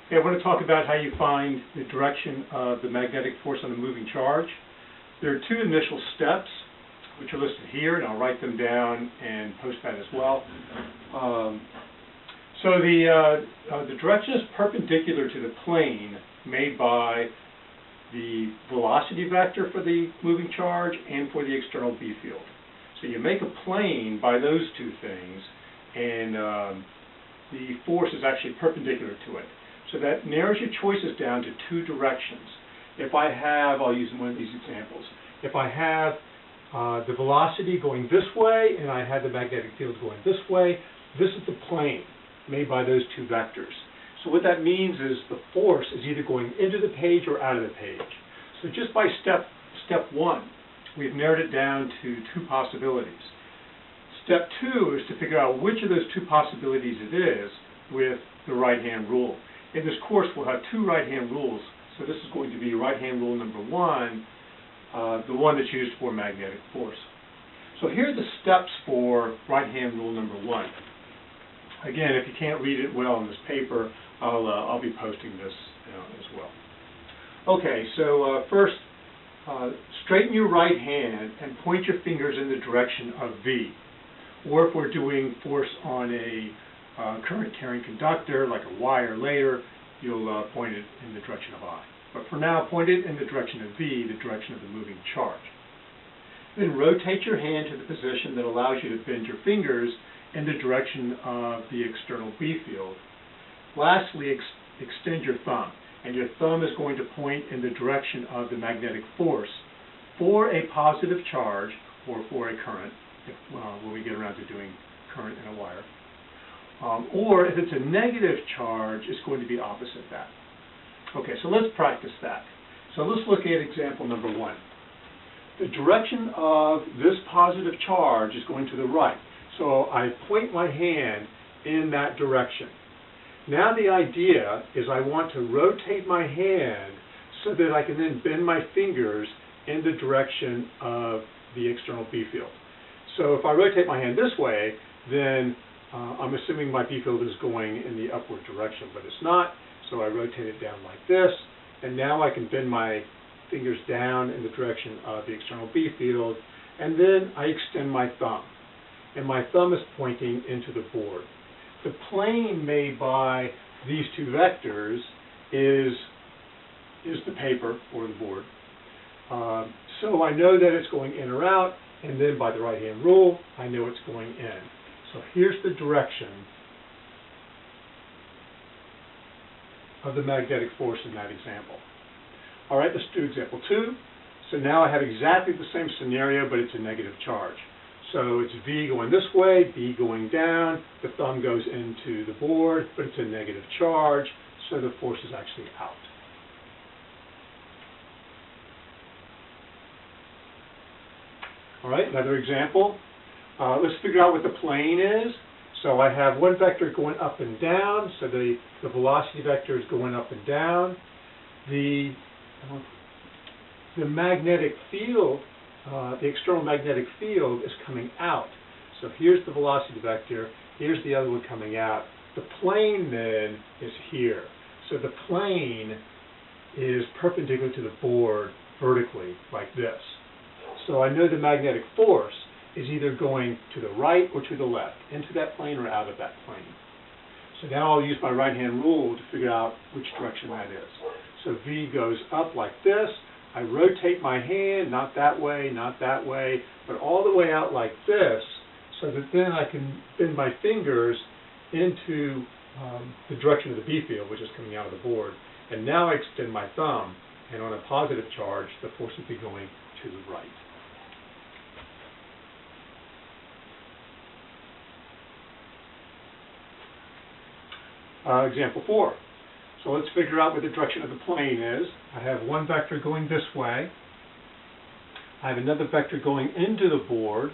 Okay, I want to talk about how you find the direction of the magnetic force on a moving charge. There are two initial steps, which are listed here, and I'll write them down and post that as well. So the direction is perpendicular to the plane made by the velocity vector for the moving charge and for the external B field. So you make a plane by those two things, and the force is actually perpendicular to it. So that narrows your choices down to two directions. If I have, I'll use one of these examples. If I have the velocity going this way and I have the magnetic field going this way, this is the plane made by those two vectors. So what that means is the force is either going into the page or out of the page. So just by step one, we've narrowed it down to two possibilities. Step two is to figure out which of those two possibilities it is with the right-hand rule. In this course, we'll have two right-hand rules. So this is going to be right-hand rule number one, the one that's used for magnetic force. So here are the steps for right-hand rule number one. Again, if you can't read it well in this paper, I'll be posting this as well. Okay, so first, straighten your right hand and point your fingers in the direction of V. Or if we're doing force on a current-carrying conductor, like a wire later, you'll point it in the direction of I. But for now, point it in the direction of V, the direction of the moving charge. Then rotate your hand to the position that allows you to bend your fingers in the direction of the external B field. Lastly, extend your thumb, and your thumb is going to point in the direction of the magnetic force for a positive charge or for a current, when we get around to doing current in a wire. Or if it's a negative charge, it's going to be opposite that. Okay, so let's practice that. So let's look at example number one. The direction of this positive charge is going to the right. So I point my hand in that direction. Now the idea is I want to rotate my hand so that I can then bend my fingers in the direction of the external B field. So if I rotate my hand this way, then I'm assuming my B field is going in the upward direction, but it's not. So I rotate it down like this, and now I can bend my fingers down in the direction of the external B field, and then I extend my thumb. And my thumb is pointing into the board. The plane made by these two vectors is the paper or the board. So I know that it's going in or out, and then by the right-hand rule, I know it's going in. So here's the direction of the magnetic force in that example. All right, let's do example two. So now I have exactly the same scenario, but it's a negative charge. So it's V going this way, B going down, the thumb goes into the board, but it's a negative charge, so the force is actually out. All right, another example. Let's figure out what the plane is. So I have one vector going up and down, so the velocity vector is going up and down. The magnetic field, the external magnetic field is coming out. So here's the velocity vector, here's the other one coming out. The plane then is here. So the plane is perpendicular to the board vertically, like this. So I know the magnetic force is either going to the right or to the left, into that plane or out of that plane. So now I'll use my right-hand rule to figure out which direction that is. So V goes up like this. I rotate my hand, not that way, but all the way out like this, so that then I can bend my fingers into the direction of the B field, which is coming out of the board. And now I extend my thumb, and on a positive charge, the force would be going to the right. Example 4. So let's figure out what the direction of the plane is. I have one vector going this way. I have another vector going into the board,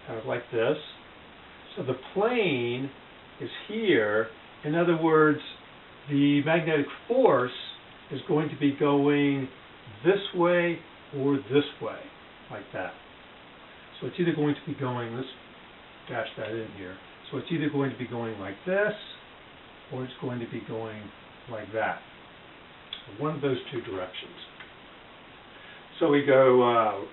kind of like this. So the plane is here. In other words, the magnetic force is going to be going this way or this way, like that. So it's either going to be going, let's dash that in here. So it's either going to be going like this, or it's going to be going like that. One of those two directions. So we go,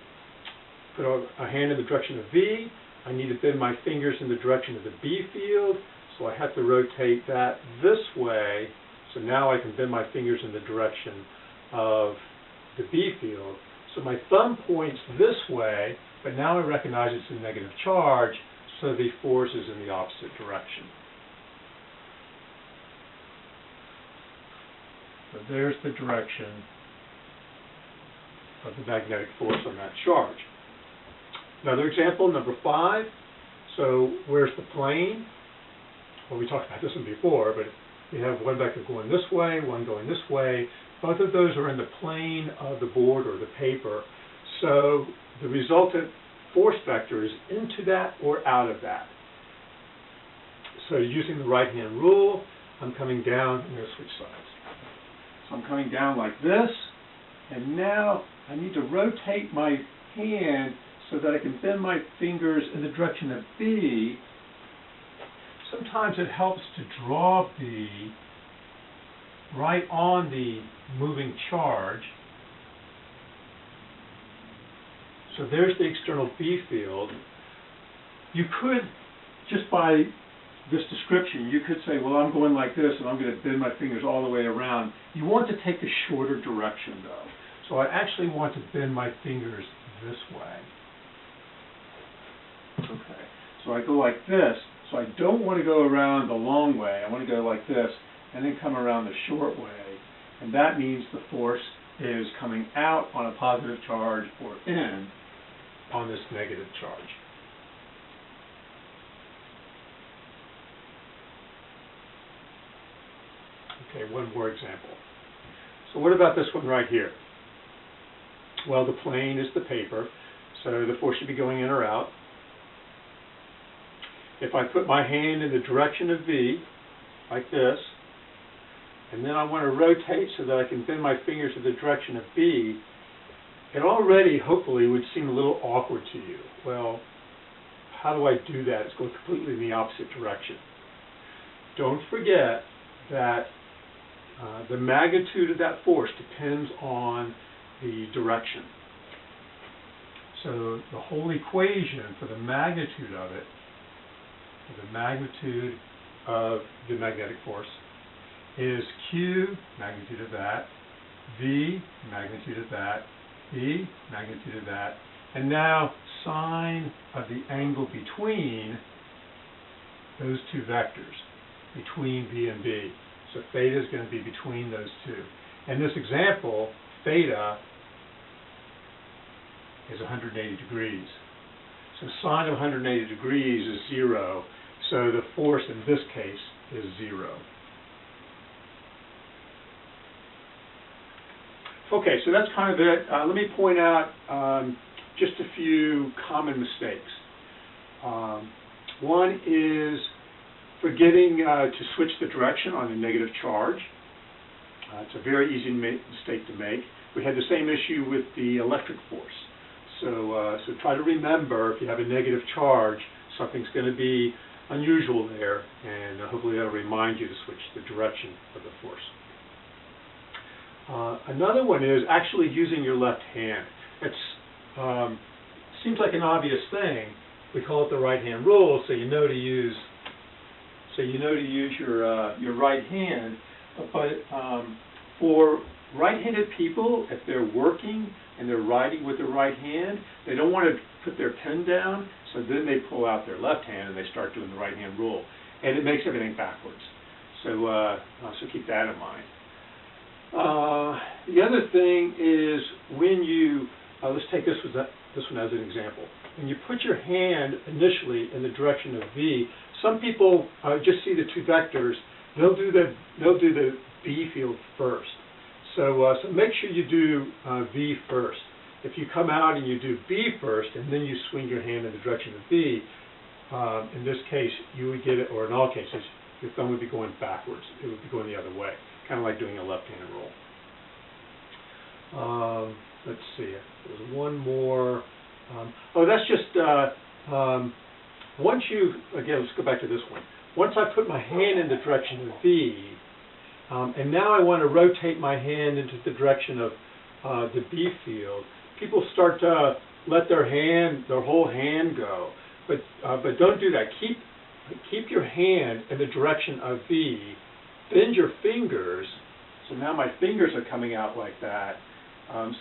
put a hand in the direction of V. I need to bend my fingers in the direction of the B field, so I have to rotate that this way. So now I can bend my fingers in the direction of the B field. So my thumb points this way, but now I recognize it's a negative charge, so the force is in the opposite direction. So there's the direction of the magnetic force on that charge. Another example, number 5. So where's the plane? Well, we talked about this one before, but we have one vector going this way, one going this way. Both of those are in the plane of the board or the paper. So the resultant force vector is into that or out of that. So using the right-hand rule, I'm coming down. I'm going to switch sides. So I'm coming down like this, and now I need to rotate my hand so that I can bend my fingers in the direction of B. Sometimes it helps to draw B right on the moving charge. So there's the external B field. You could, just by this description, you could say, well, I'm going like this, and I'm going to bend my fingers all the way around. You want to take a shorter direction, though. So I actually want to bend my fingers this way. Okay, so I go like this. So I don't want to go around the long way. I want to go like this, and then come around the short way. And that means the force is coming out on a positive charge or in on this negative charge. Okay, one more example. So what about this one right here? Well, the plane is the paper, so the force should be going in or out. If I put my hand in the direction of V, like this, and then I want to rotate so that I can bend my fingers in the direction of B, it already, hopefully, would seem a little awkward to you. Well, how do I do that? It's going completely in the opposite direction. Don't forget that the magnitude of that force depends on the direction. So the whole equation for the magnitude of it, the magnitude of the magnetic force, is Q, magnitude of that, V, magnitude of that, B, magnitude of that, and now sine of the angle between those two vectors, between V and B. So theta is going to be between those two. In this example, theta is 180 degrees. So sine of 180 degrees is 0. So the force in this case is 0. Okay, so that's kind of it. Let me point out just a few common mistakes. One is forgetting to switch the direction on a negative charge. It's a very easy mistake to make. We had the same issue with the electric force. So try to remember, if you have a negative charge, something's going to be unusual there, and hopefully that'll remind you to switch the direction of the force. Another one is actually using your left hand. It seems like an obvious thing. We call it the right-hand rule, so you know to use your right hand. But for right-handed people, if they're working and they're writing with their right hand, they don't want to put their pen down, so then they pull out their left hand and they start doing the right-hand rule, and it makes everything backwards. So keep that in mind. The other thing is when you let's take this one as an example. When you put your hand initially in the direction of V, some people just see the two vectors. They'll do the B field first. So make sure you do V first. If you come out and you do B first and then you swing your hand in the direction of V, in this case you would get it, or in all cases, your thumb would be going backwards. It would be going the other way, kind of like doing a left-hand roll. Let's see. There's one more. That's just once you, again, let's go back to this one. once I put my hand in the direction of V, and now I want to rotate my hand into the direction of the B field, people start to let their whole hand go. But don't do that. Keep your hand in the direction of V. Bend your fingers. So now my fingers are coming out like that.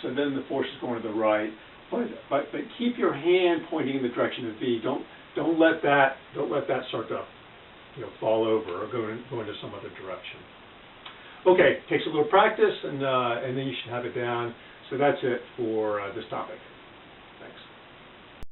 So then the force is going to the right. But keep your hand pointing in the direction of V. Don't let that start to fall over or go into some other direction. Okay, takes a little practice, and then you should have it down. So that's it for this topic.